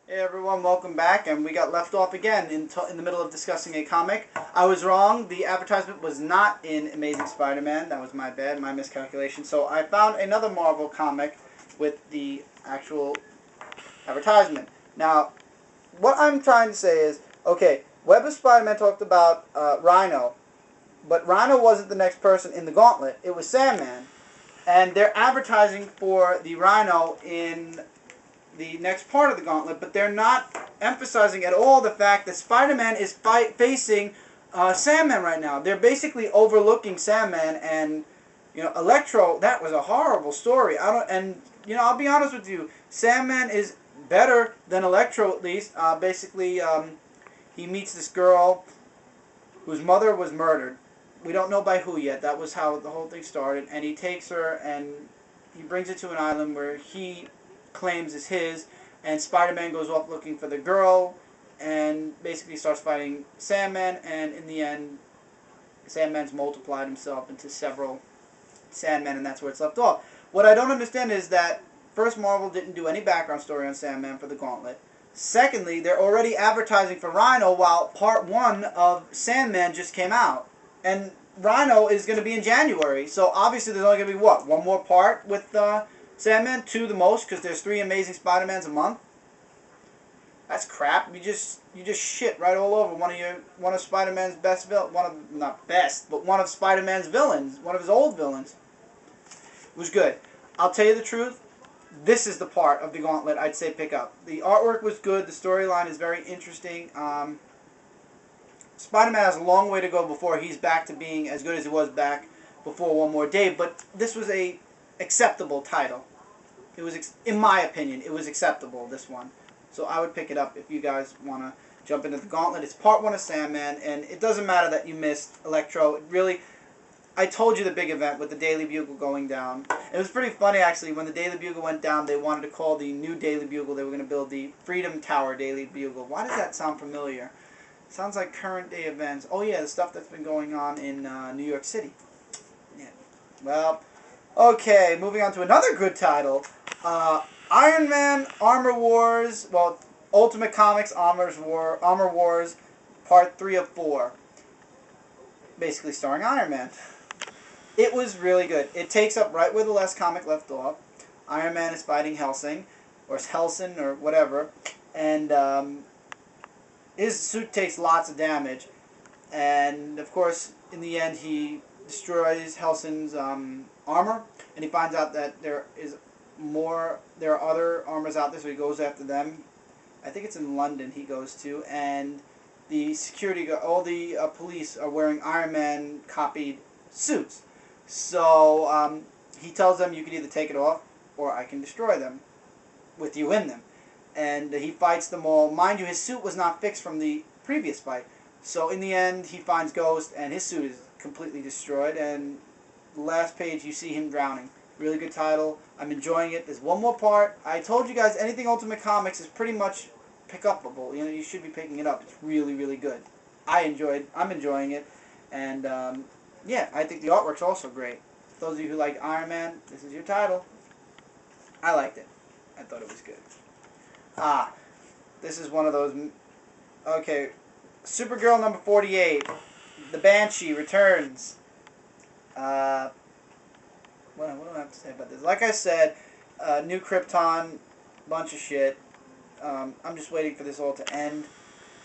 Hey everyone, welcome back, and we got left off again in the middle of discussing a comic. I was wrong, the advertisement was not in Amazing Spider-Man, that was my bad, my miscalculation. So I found another Marvel comic with the actual advertisement. Now, what I'm trying to say is, okay, Web of Spider-Man talked about Rhino, but Rhino wasn't the next person in the gauntlet, it was Sandman. And they're advertising for the Rhino in the next part of the gauntlet, but they're not emphasizing at all the fact that Spider-Man is facing Sandman right now. They're basically overlooking Sandman, and Electro. That was a horrible story. I'll be honest with you, Sandman is better than Electro at least. Basically, he meets this girl whose mother was murdered. We don't know by who yet. That was how the whole thing started, and he takes her and he brings her to an island where he claims is his, and Spider-Man goes off looking for the girl and basically starts fighting Sandman, and in the end Sandman's multiplied himself into several Sandmen, and that's where it's left off. What I don't understand is that first, Marvel didn't do any background story on Sandman for the Gauntlet. Secondly, they're already advertising for Rhino while part 1 of Sandman just came out, and Rhino is going to be in January, so obviously there's only going to be what, one more part with Sandman, 2 the most, because there's 3 Amazing Spider-Mans a month. That's crap. You just shit right all over one of Spider-Man's best not best, but one of Spider-Man's villains, one of his old villains. It was good. I'll tell you the truth. This is the part of the Gauntlet I'd say pick up. The artwork was good. The storyline is very interesting. Spider-Man has a long way to go before he's back to being as good as he was back before One More Day, but this was a acceptable title. It was, in my opinion, it was acceptable, this one. So I would pick it up if you guys want to jump into the Gauntlet. It's part 1 of Sandman, and it doesn't matter that you missed Electro. Really, I told you the big event with the Daily Bugle going down. It was pretty funny, actually. When the Daily Bugle went down, they wanted to call the new Daily Bugle, they were going to build the Freedom Tower Daily Bugle. Why does that sound familiar? Sounds like current day events. Oh yeah, the stuff that's been going on in New York City. Yeah. Well, okay, moving on to another good title. Iron Man Armor Wars, well, Ultimate Comics Armor Wars, Part 3 of 4. Basically starring Iron Man. It was really good. It takes up right where the last comic left off. Iron Man is fighting Helsing, or Helson, or whatever, and his suit takes lots of damage. And, of course, in the end, he destroys Helsing's armor, and he finds out that there are other armors out there, so he goes after them. I think it's in London he goes to, and the all the police are wearing Iron Man copied suits. So he tells them, you can either take it off or I can destroy them with you in them. And he fights them all. Mind you, his suit was not fixed from the previous fight. So in the end, he finds Ghost, and his suit is completely destroyed. And the last page, you see him drowning. Really good title. I'm enjoying it. There's one more part. I told you guys, anything Ultimate Comics is pretty much pick-upable. You should be picking it up. It's really, really good. I'm enjoying it. And, yeah, I think the artwork's also great. For those of you who like Iron Man, this is your title. I liked it. I thought it was good. This is one of those. Okay, Supergirl number 48. The Banshee returns. What do I have to say about this? Like I said, new Krypton, bunch of shit. I'm just waiting for this all to end.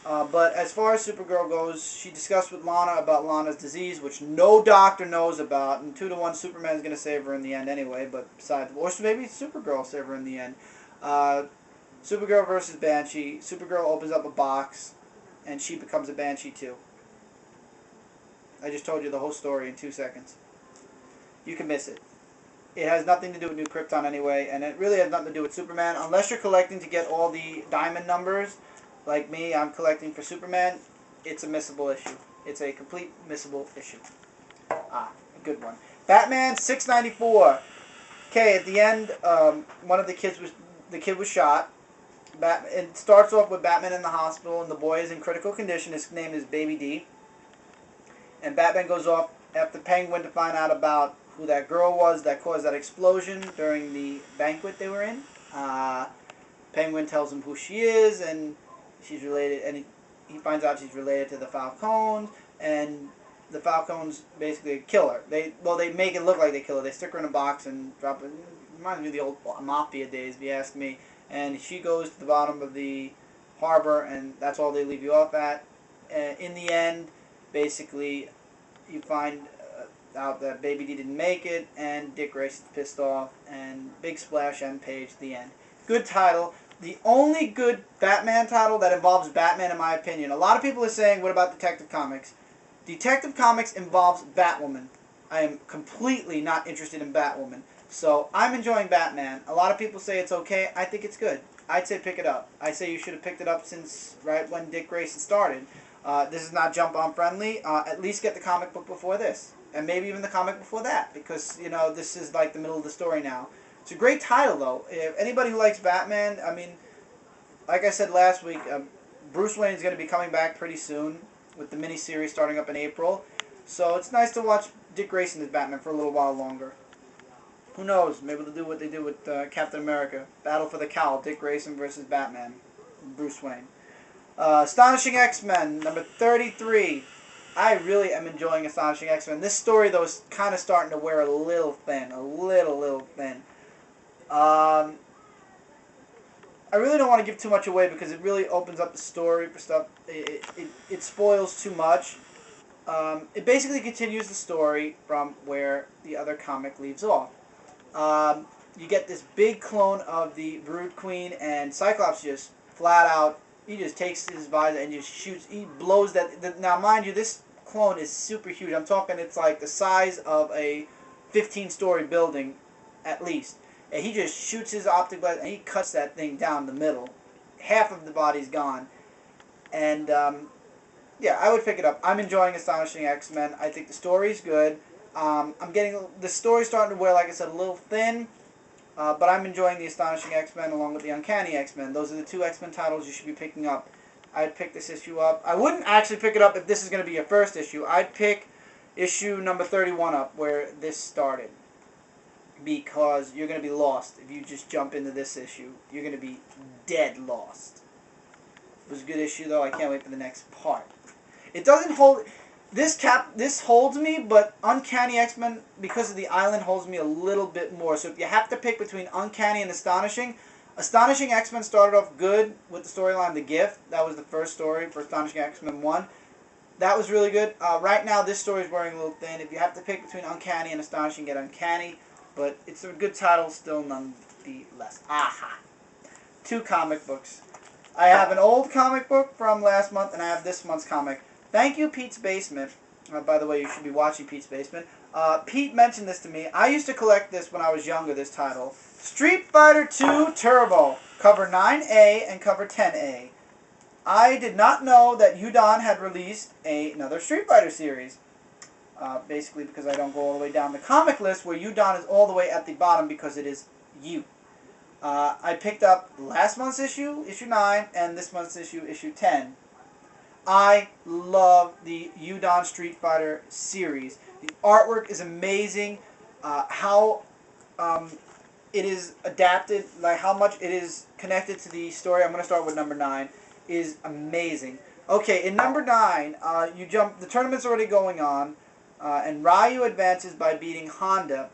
But as far as Supergirl goes, she discussed with Lana about Lana's disease, which no doctor knows about, and 2-1 Superman's going to save her in the end anyway, but besides, or maybe Supergirl will save her in the end. Supergirl versus Banshee. Supergirl opens up a box, and she becomes a Banshee too. I just told you the whole story in 2 seconds. You can miss it. It has nothing to do with New Krypton anyway, and it really has nothing to do with Superman. Unless you're collecting to get all the diamond numbers, like me, I'm collecting for Superman, it's a missable issue. It's a complete missable issue. A good one. Batman 694. Okay, at the end, one of the kid was shot. It starts off with Batman in the hospital, and the boy is in critical condition. His name is Baby D. And Batman goes off after Penguin to find out about who that girl was that caused that explosion during the banquet they were in. Penguin tells him who she is, and she's related, and he finds out she's related to the Falcons, and the Falcons basically kill her. They make it look like they kill her. They stick her in a box and drop it. Reminds me of the old mafia days, if you ask me. And she goes to the bottom of the harbor, and that's all they leave you off at. In the end, basically, you find out that Baby D didn't make it, and Dick Grayson's pissed off, and big splash, end page, the end. Good title. The only good Batman title that involves Batman, in my opinion. A lot of people are saying, what about Detective Comics? Detective Comics involves Batwoman. I am completely not interested in Batwoman. So, I'm enjoying Batman. A lot of people say it's okay. I think it's good. I'd say pick it up. I say you should have picked it up since right when Dick Grayson started. This is not jump-on friendly. At least get the comic book before this. And maybe even the comic before that. Because, you know, this is like the middle of the story now. It's a great title, though. If anybody who likes Batman, I mean, like I said last week, Bruce Wayne is going to be coming back pretty soon with the miniseries starting up in April. So it's nice to watch Dick Grayson as Batman for a little while longer. Who knows? Maybe they'll do what they did with Captain America. Battle for the Cowl. Dick Grayson versus Batman. Bruce Wayne. Astonishing X-Men, number 33. I really am enjoying Astonishing X-Men. This story, though, is kind of starting to wear a little thin. A little thin. I really don't want to give too much away because it really opens up the story for stuff. It spoils too much. It basically continues the story from where the other comic leaves off. You get this big clone of the Brood Queen, and Cyclops just flat out, he just takes his visor and just shoots. He blows that. Now, mind you, this clone is super huge. I'm talking it's like the size of a 15-story building at least. And he just shoots his optic blast and he cuts that thing down the middle. Half of the body's gone. And, yeah, I would pick it up. I'm enjoying Astonishing X-Men. I think the story's good. I'm getting the story's starting to wear, like I said, a little thin. But I'm enjoying the Astonishing X-Men along with the Uncanny X-Men. Those are the two X-Men titles you should be picking up. I'd pick this issue up. I wouldn't actually pick it up if this is going to be your first issue. I'd pick issue number 31 up where this started. Because you're going to be lost if you just jump into this issue. You're going to be dead lost. It was a good issue, though. I can't wait for the next part. It doesn't hold... This holds me, but Uncanny X-Men, because of the island, holds me a little bit more. So if you have to pick between Uncanny and Astonishing, Astonishing X-Men started off good with the storyline The Gift. That was the first story for Astonishing X-Men 1. That was really good. Right now, this story is wearing a little thin. If you have to pick between Uncanny and Astonishing, get Uncanny. But it's a good title still nonetheless. Aha! 2 comic books. I have an old comic book from last month, and I have this month's comic. Thank you, Pete's Basement. By the way, you should be watching Pete's Basement. Pete mentioned this to me. I used to collect this when I was younger, this title. Street Fighter 2 Turbo, cover 9A and cover 10A. I did not know that Udon had released another Street Fighter series. Basically because I don't go all the way down the comic list where Udon is all the way at the bottom because it is U. I picked up last month's issue, issue 9, and this month's issue, issue 10. I love the Udon Street Fighter series. The artwork is amazing. How it is adapted, like how much it is connected to the story. I'm going to start with number 9. Is amazing. Okay, in number 9, you jump. The tournament's already going on, and Ryu advances by beating Honda,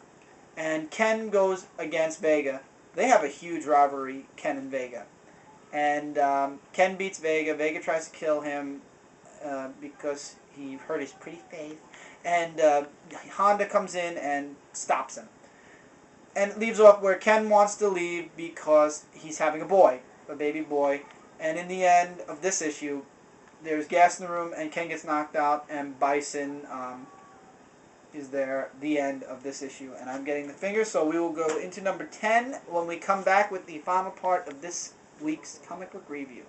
and Ken goes against Vega. They have a huge rivalry, Ken and Vega. And Ken beats Vega. Vega tries to kill him because he hurt his pretty face. And Honda comes in and stops him. And it leaves off where Ken wants to leave because he's having a baby boy. And in the end of this issue, there's gas in the room and Ken gets knocked out and Bison is there, the end of this issue. And I'm getting the finger, so we will go into number 10 when we come back with the final part of this week's comic book review.